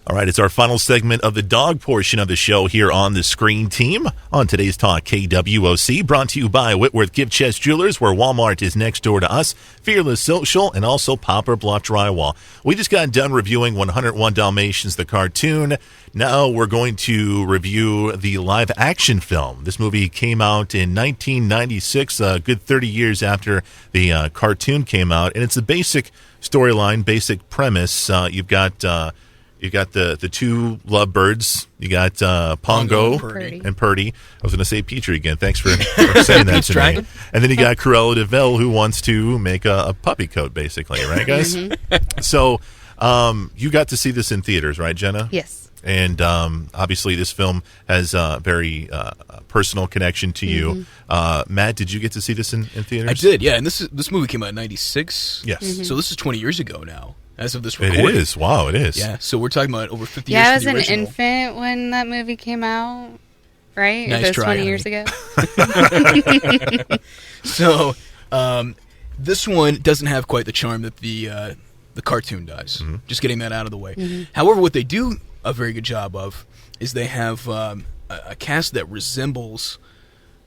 All right, it's our final segment of the dog portion of the show here on the Screen Team on today's Talk KWOC, brought to you by Whitworth Gift Chest Jewelers, where Walmart is next door to us, Fearless Social, and also Poplar Bluff Drywall. We just got done reviewing 101 Dalmatians, the cartoon. Now we're going to review the live-action film. This movie came out in 1996, a good 30 years after the cartoon came out, and it's a basic storyline, basic premise. You've got the two lovebirds. You got Pongo and Purdy. I was going to say Petrie again. Thanks for saying that to me. And then you got Cruella de Vil, who wants to make a puppy coat, basically. Right, guys? Mm-hmm. So you got to see this in theaters, right, Jenna? Yes. And obviously this film has a very personal connection to you. Matt, did you get to see this in theaters? I did, yeah. And this movie came out in 96. Yes. Mm-hmm. So this is 20 years ago now, as of this recording. It is. Wow, it is. Yeah, so we're talking about over 50 years Yeah, I from was the an original. infant when that movie came out, right? Nice It was try, 20 years ago. So this one doesn't have quite the charm that the cartoon does. Mm-hmm. Just getting that out of the way. Mm-hmm. However, what they do a very good job of is they have a cast that resembles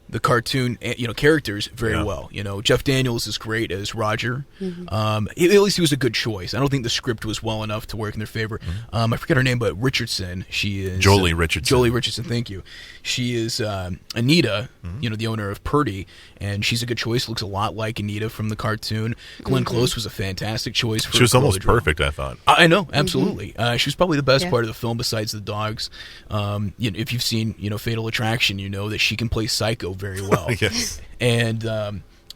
the cartoon, characters very well. Jeff Daniels is great as Roger. Mm-hmm. At least he was a good choice. I don't think the script was well enough to work in their favor. Mm-hmm. I forget her name, but Richardson. She is Jolie Richardson. Jolie Richardson. Thank you. She is Anita. Mm-hmm. The owner of Purdy, and she's a good choice. Looks a lot like Anita from the cartoon. Glenn Close was a fantastic choice. She was almost perfect, I thought. I know, absolutely. She was probably the best part of the film besides the dogs. If you've seen Fatal Attraction, you know that she can play Psycho very well. Yes. And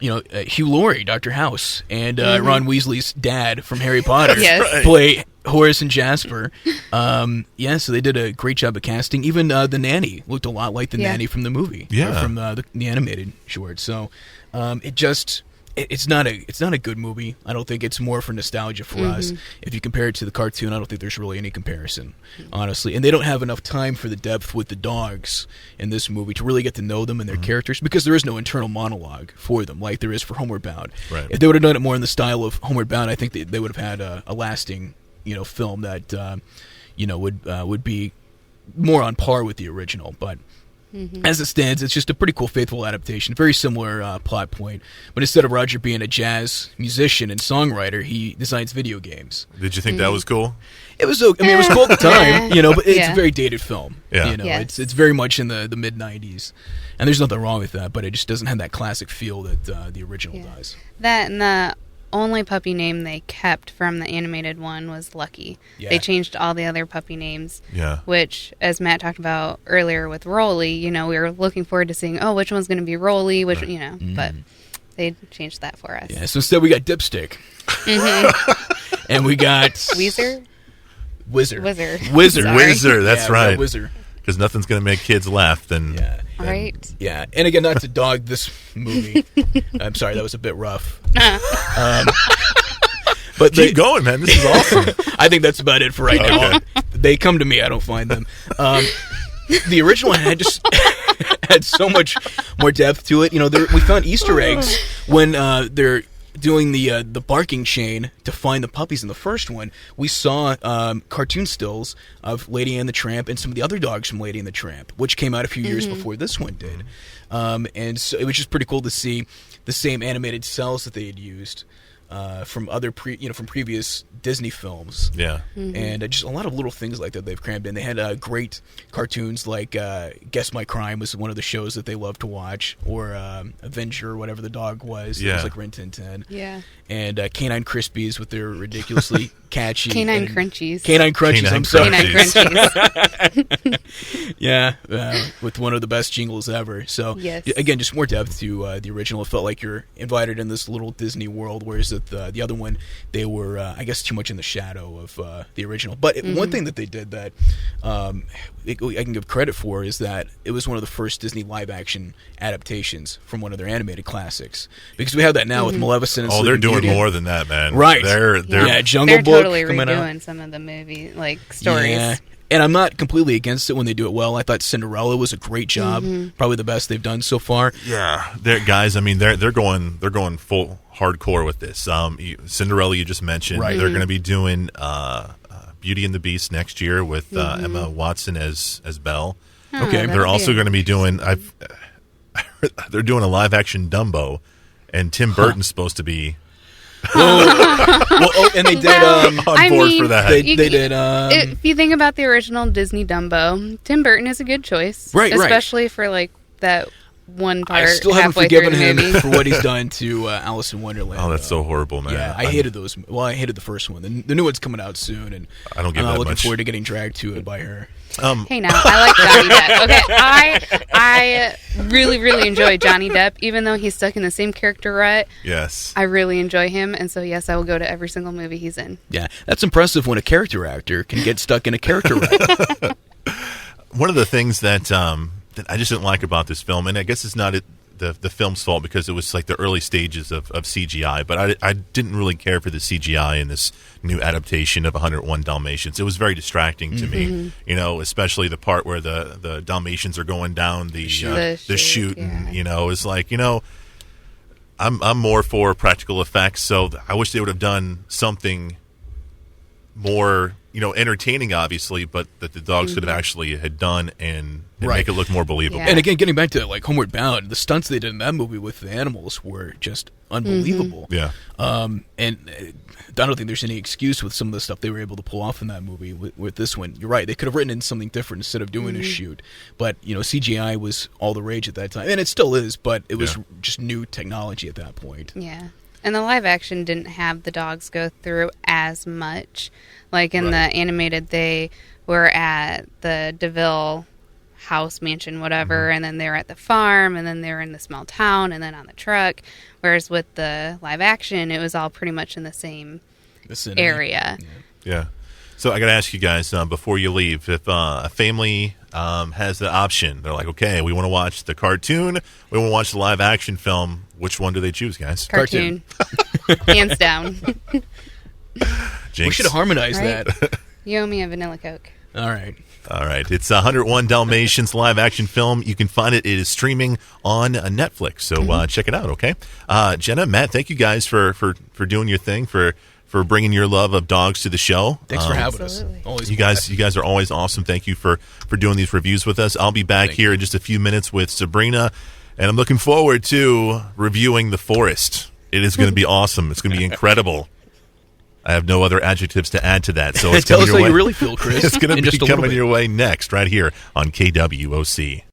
Hugh Laurie, Dr. House, and Ron Weasley's dad from Harry Potter play Horace and Jasper. So they did a great job of casting. Even the nanny looked a lot like the nanny from the movie, from the animated short. So it's not a good movie. I don't think. It's more for nostalgia for us. If you compare it to the cartoon, I don't think there's really any comparison, honestly. And they don't have enough time for the depth with the dogs in this movie to really get to know them and their characters, because there is no internal monologue for them like there is for Homeward Bound. Right. If they would have done it more in the style of Homeward Bound, I think they would have had a lasting film that would be more on par with the original. But as it stands, it's just a pretty cool, faithful adaptation. Very similar plot point, but instead of Roger being a jazz musician and songwriter, he designs video games. Did you think that was cool? It was. I mean, it was cool at the time, but it's a very dated film. Yeah. It's very much in the mid '90s, and there's nothing wrong with that. But it just doesn't have that classic feel that the original does. That and the only puppy name they kept from the animated one was Lucky. Yeah. They changed all the other puppy names. Yeah. Which, as Matt talked about earlier with Rolly, we were looking forward to seeing, which one's going to be Rolly, but they changed that for us. Yeah. So instead, we got Dipstick, and we got Wizard. That's right. Wizard. Because nothing's going to make kids laugh than Right. Yeah, and again, not to dog this movie. I'm sorry, that was a bit rough. But keep going, man. This is awesome. I think that's about it for right now. They come to me; I don't find them. The original had just had so much more depth to it. We found Easter eggs when they're doing the barking chain to find the puppies in the first one. We saw cartoon stills of Lady and the Tramp and some of the other dogs from Lady and the Tramp, which came out a few years before this one did. And so it was just pretty cool to see the same animated cells that they had used from other from previous Disney films. Yeah. Mm-hmm. And just a lot of little things like that they've crammed in. They had great cartoons like Guess My Crime was one of the shows that they loved to watch, or Avenger, whatever the dog was. Yeah. It was like Rin Tin Tin. Yeah. And Canine Crispies with their ridiculously catchy... Canine Crunchies. Canine Crunchies, I'm sorry. Canine Crunchies. Yeah, with one of the best jingles ever. So, yes. Again, just more depth to the original. It felt like you're invited in this little Disney world, whereas the other one, they were, I guess, too much in the shadow of the original. But one thing that they did that I can give credit for is that it was one of the first Disney live-action adaptations from one of their animated classics. Because we have that now with Maleficent and they're Sleeping doing Beauty. more than that, man. Right. They're Jungle They're Book totally coming redoing out. some of the movie stories. Yeah. And I'm not completely against it when they do it well. I thought Cinderella was a great job, probably the best they've done so far. Yeah, guys. I mean, they're going full hardcore with this. Cinderella, you just mentioned. Right. They're going to be doing Beauty and the Beast next year with Emma Watson as Belle. Okay. They're also going to be doing. They're doing a live action Dumbo, and Tim Burton's supposed to be. And they did on board for that. They did. If you think about the original Disney Dumbo, Tim Burton is a good choice, right? Especially for like that one part. I still haven't forgiven him for what he's done to Alice in Wonderland. Oh, that's so horrible, man. Yeah, I hated those. Well, I hated the first one. The new one's coming out soon, and I don't give I'm that looking much. forward to getting dragged to it by her. Hey, now I like Johnny Depp. Okay, I really, really enjoy Johnny Depp, even though he's stuck in the same character rut. Yes, I really enjoy him, and so yes, I will go to every single movie he's in. Yeah, that's impressive when a character actor can get stuck in a character rut. One of the things that I just didn't like about this film, and I guess it's not the film's fault because it was like the early stages of CGI, but I didn't really care for the CGI in this new adaptation of 101 Dalmatians. It was very distracting to me, especially the part where the Dalmatians are going down the chute, and it's like, I'm more for practical effects, so I wish they would have done something more entertaining, obviously, but that the dogs could have actually had done and make it look more believable. Yeah. And again, getting back to like Homeward Bound, the stunts they did in that movie with the animals were just unbelievable. Yeah. And I don't think there's any excuse with some of the stuff they were able to pull off in that movie with this one. You're right. They could have written in something different instead of doing a shoot. But, CGI was all the rage at that time. And it still is, but it was just new technology at that point. Yeah. And the live action didn't have the dogs go through as much. Like in the animated, they were at the DeVille house, mansion, whatever, and then they were at the farm, and then they were in the small town, and then on the truck. Whereas with the live action, it was all pretty much in the same area. Yeah. So I got to ask you guys, before you leave, if a family has the option, they're like, okay, we want to watch the cartoon, we want to watch the live action film, which one do they choose, guys? Cartoon. Hands down. We should have harmonized that. You owe me a vanilla Coke. All right. It's 101 Dalmatians live action film. You can find it. It is streaming on Netflix. So check it out, okay? Jenna, Matt, thank you guys for doing your thing, for bringing your love of dogs to the show. Thanks for having us. Always you guys are always awesome. Thank you for doing these reviews with us. I'll be back here in just a few minutes with Sabrina, and I'm looking forward to reviewing The Forest. It is going to be awesome. It's going to be incredible. I have no other adjectives to add to that. So it's tell us how you really feel, Chris. It's going to be coming your way next, right here on KWOC.